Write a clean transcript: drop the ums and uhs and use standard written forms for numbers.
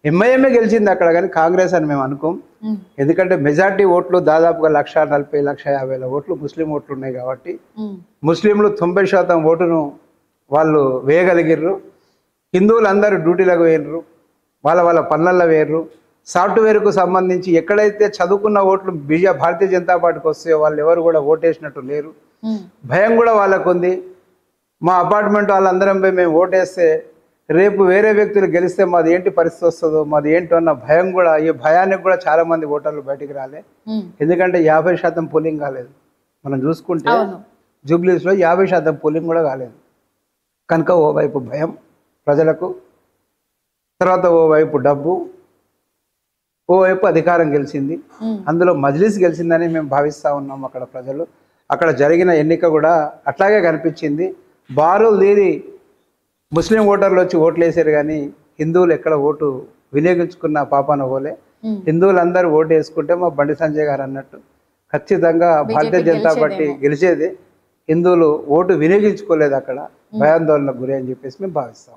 ఎంఐఎంఏ గెలిచింది అక్కడ, కానీ కాంగ్రెస్ అని మేము అనుకోం. ఎందుకంటే మెజార్టీ ఓట్లు దాదాపుగా 1,40,000 1,50,000 ఓట్లు ముస్లిం ఓట్లు ఉన్నాయి కాబట్టి ముస్లింలు 90% ఓటును వాళ్ళు వేయగలిగిర్రు. హిందువులు అందరూ డ్యూటీలకు వేయరు, వాళ్ళ పనులలో వేయరు. సాఫ్ట్వేర్కు సంబంధించి ఎక్కడైతే చదువుకున్న ఓట్లు భారతీయ జనతా పార్టీకి వస్తాయో వాళ్ళు ఎవరు కూడా ఓటేసినట్టు లేరు. భయం కూడా వాళ్ళకు ఉంది. మా అపార్ట్మెంట్ వాళ్ళందరం పోయి మేము ఓటేస్తే రేపు వేరే వ్యక్తులు గెలిస్తే మాది ఏంటి పరిస్థితి వస్తుందో, మాది ఏంటో అన్న భయం కూడా, ఈ భయానికి కూడా చాలా మంది ఓటర్లు బయటికి రాలే. ఎందుకంటే 50% పోలింగ్ కాలేదు. మనం చూసుకుంటే జూబ్లీస్లో 50% పోలింగ్ కూడా కాలేదు. కనుక ఓవైపు భయం ప్రజలకు, తర్వాత ఓవైపు డబ్బు, ఓవైపు అధికారం గెలిచింది. అందులో మజ్లిస్ గెలిచిందని మేము భావిస్తూ ఉన్నాం. అక్కడ ప్రజలు, అక్కడ జరిగిన ఎన్నిక కూడా అట్లాగే కనిపించింది. బారులు తీరి ముస్లిం ఓటర్లు వచ్చి ఓట్లు వేసారు, కానీ హిందువులు ఎక్కడ ఓటు వినియోగించుకున్న పాపాన పోలే. హిందువులందరూ ఓటు వేసుకుంటే మా బండి సంజయ్ గారు అన్నట్టు ఖచ్చితంగా భారతీయ జనతా పార్టీ గెలిచేది. హిందువులు ఓటు వినియోగించుకోలేదు, అక్కడ భయాందోళనకు గురి అని చెప్పేసి మేము భావిస్తాం.